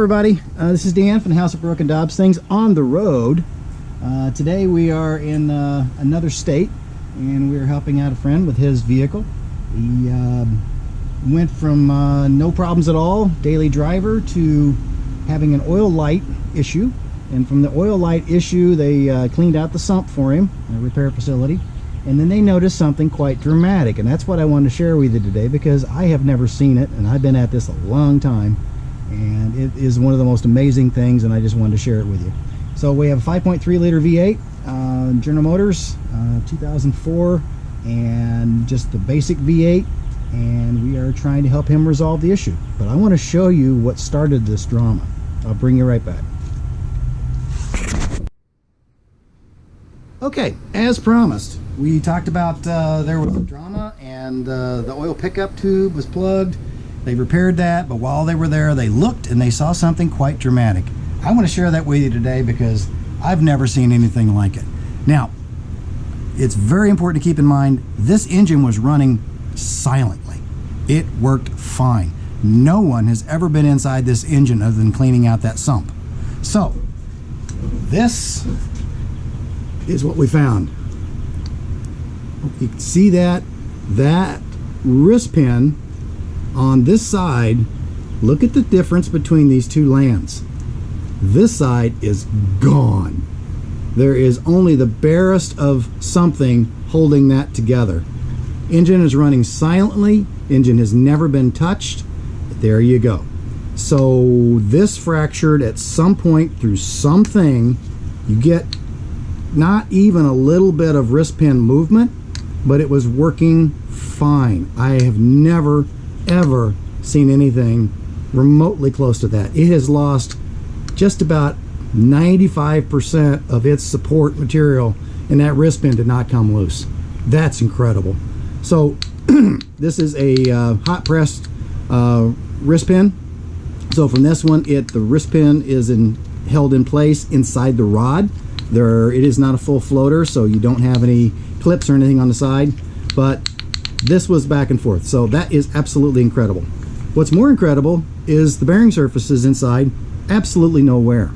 everybody, this is Dan from the House of Broken Dobbs Things on the road. Today we are in another state, and we're helping out a friend with his vehicle. He went from no problems at all, daily driver, to having an oil light issue. And from the oil light issue, they cleaned out the sump for him, a repair facility. And then they noticed something quite dramatic, and that's what I wanted to share with you today, because I have never seen it, and I've been at this a long time, and it is one of the most amazing things, and I just wanted to share it with you. So we have a 5.3 liter V8, General Motors, 2004, and just the basic V8, and we are trying to help him resolve the issue. But I want to show you what started this drama. I'll bring you right back. Okay, as promised, we talked about there was a drama, and the oil pickup tube was plugged. They repaired that, but while they were there, they looked and they saw something quite dramatic. I want to share that with you today because I've never seen anything like it. Now, it's very important to keep in mind, this engine was running silently. It worked fine. No one has ever been inside this engine other than cleaning out that sump. So, this is what we found. You can see that wrist pin on this side. Look at the difference between these two lands. This side is gone. There is only the barest of something holding that together. Engine is running silently. Engine has never been touched. There you go. So this fractured at some point through something. You get not even a little bit of wrist pin movement, but it was working fine. I have never ever seen anything remotely close to that. It has lost just about 95% of its support material, and that wrist pin did not come loose. That's incredible. So this is a hot pressed wrist pin. So from this one, the wrist pin is held in place inside the rod. It is not a full floater, so you don't have any clips or anything on the side, but this was back and forth. So that is absolutely incredible. What's more incredible is the bearing surfaces inside, absolutely no wear.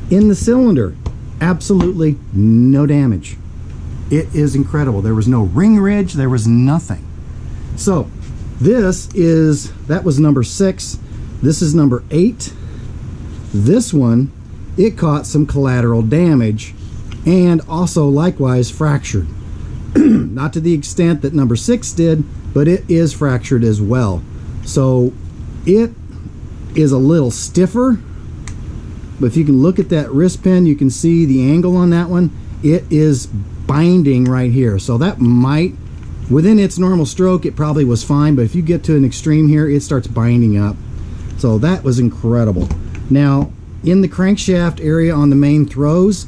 In the cylinder, absolutely no damage. It is incredible. There was no ring ridge, there was nothing. So that was number 6. This is number 8. This one, it caught some collateral damage and also likewise fractured. Not to the extent that number 6 did, but it is fractured as well. So it is a little stiffer, but if you can look at that wrist pin, you can see the angle on that one. It is binding right here. So that might, within its normal stroke, it probably was fine, but if you get to an extreme here, it starts binding up. So that was incredible. Now, in the crankshaft area on the main throws,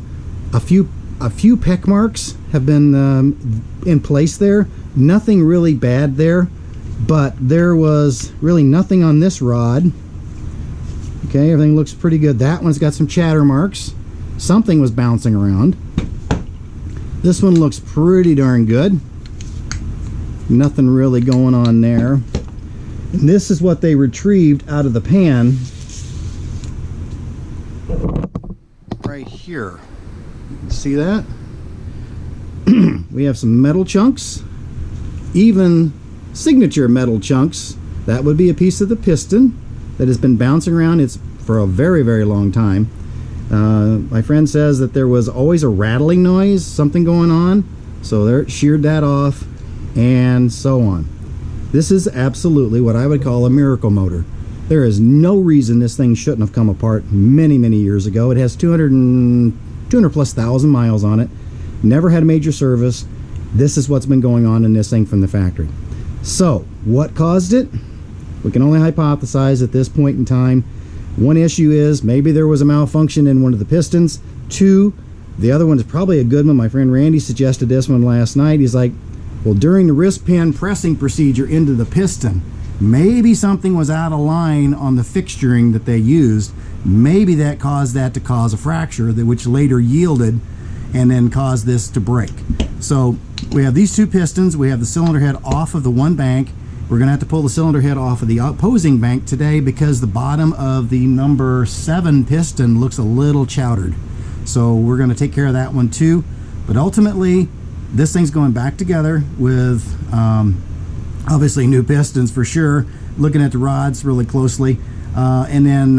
a few peck marks have been in place there. Nothing really bad there, but there was really nothing on this rod. Okay, everything looks pretty good. That one's got some chatter marks. Something was bouncing around. This one looks pretty darn good. Nothing really going on there. And this is what they retrieved out of the pan right here. See that? We have some metal chunks, even signature metal chunks. That would be a piece of the piston that has been bouncing around for a very, very long time. My friend says that there was always a rattling noise, something going on, so they sheared that off, and so on. This is absolutely what I would call a miracle motor. There is no reason this thing shouldn't have come apart many, many years ago. It has 200 plus thousand miles on it. Never had a major service. This is what's been going on in this thing from the factory. So, what caused it? We can only hypothesize at this point in time. One issue is maybe there was a malfunction in one of the pistons. 2, the other one is probably a good one. My friend Randy suggested this one last night. He's like, well, during the wrist pin pressing procedure into the piston, maybe something was out of line on the fixturing that they used. Maybe that caused that to cause a fracture, which later yielded and then caused this to break. So we have these two pistons. We have the cylinder head off of the one bank. We're going to have to pull the cylinder head off of the opposing bank today because the bottom of the number 7 piston looks a little chowdered. So we're going to take care of that one too. But ultimately, this thing's going back together with obviously new pistons for sure, looking at the rods really closely, and then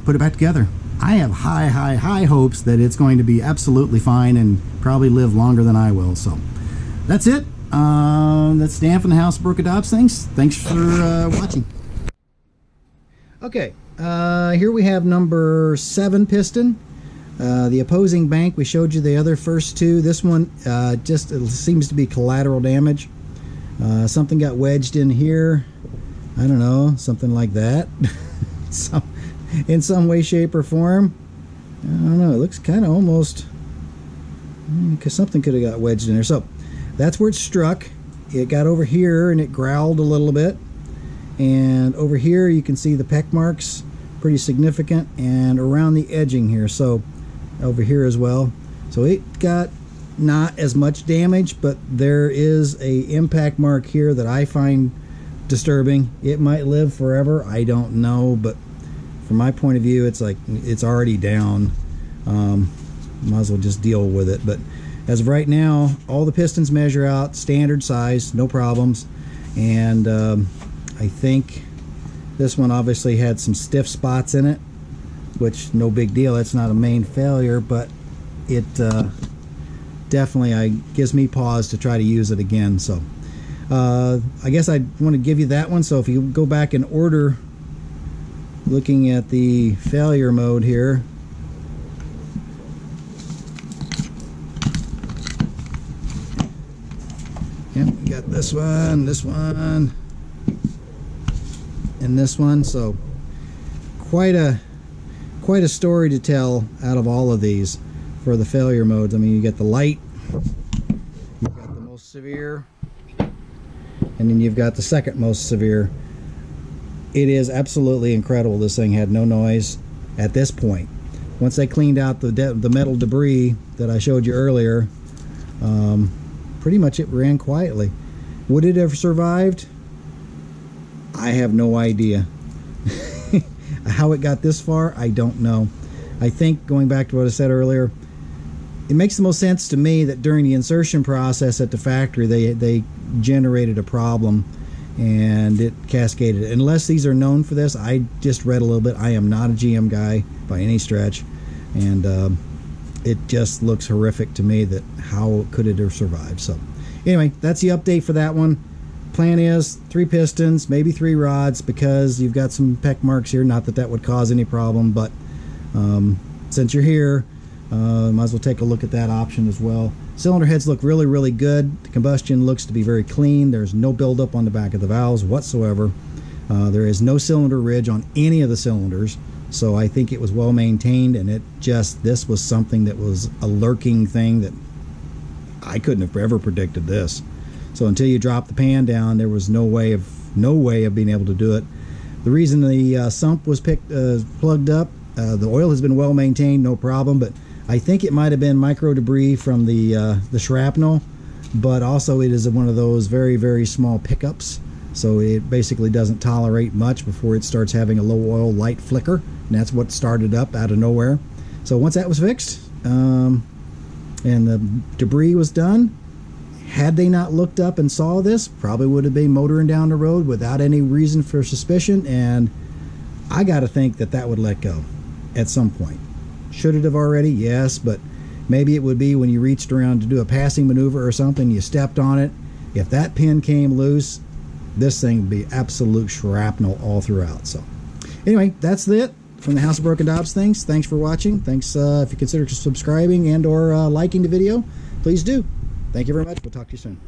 put it back together. I have high hopes that it's going to be absolutely fine and probably live longer than I will. So that's it. That's Dan from the House of Broken Dobbs things. Thanks for watching. Okay, here we have number 7 piston. The opposing bank, we showed you the other first two. This one just it seems to be collateral damage. Something got wedged in here. I don't know, something like that. In some way, shape, or form. I don't know, it looks kind of almost, because something could have got wedged in there. So that's where it struck. It got over here and it growled a little bit. And over here you can see the peck marks, pretty significant, and around the edging here. So over here as well. So it got not as much damage, but there is a impact mark here that I find disturbing. It might live forever, I don't know, but from my point of view, it's like it's already down. Might as well just deal with it. But as of right now, all the pistons measure out standard size, no problems. And I think this one obviously had some stiff spots in it, which no big deal. It's not a main failure, but it definitely gives me pause to try to use it again. So I guess I want to give you that one. So if you go back in order, looking at the failure mode here, we got this one, and this one. So quite a story to tell out of all of these for the failure modes. I mean, you get the light, you've got the most severe, and then you've got the second most severe. It is absolutely incredible. This thing had no noise at this point. Once they cleaned out the metal debris that I showed you earlier, pretty much it ran quietly. Would it have survived? I have no idea. How it got this far, I don't know. I think, going back to what I said earlier, it makes the most sense to me that during the insertion process at the factory, they generated a problem and it cascaded. Unless these are known for this, I just read a little bit. I am not a GM guy by any stretch, and it just looks horrific to me that how could it have survived. So anyway, that's the update for that one. Plan is 3 pistons, maybe 3 rods, because you've got some peck marks here. Not that that would cause any problem, but since you're here, might as well take a look at that option as well. Cylinder heads look really good. The combustion looks to be very clean. There's no buildup on the back of the valves whatsoever. There is no cylinder ridge on any of the cylinders, so I think it was well maintained. And this was something that was a lurking thing that I couldn't have ever predicted this. So until you drop the pan down, there was no way of being able to do it. The reason the sump was plugged up, the oil has been well maintained, no problem, but I think it might have been micro debris from the shrapnel, but also it is one of those very small pickups, so it basically doesn't tolerate much before it starts having a low oil light flicker, and that's what started up out of nowhere. So once that was fixed, and the debris was done, had they not looked up and saw this, probably would have been motoring down the road without any reason for suspicion, and I gotta think that would let go at some point. Should it have already? Yes, but maybe it would be when you reached around to do a passing maneuver or something, you stepped on it. If that pin came loose, this thing would be absolute shrapnel all throughout. So anyway, that's it from the House of Broken Dobbs things. Thanks for watching. Thanks if you consider subscribing and or liking the video, please do. Thank you very much. We'll talk to you soon.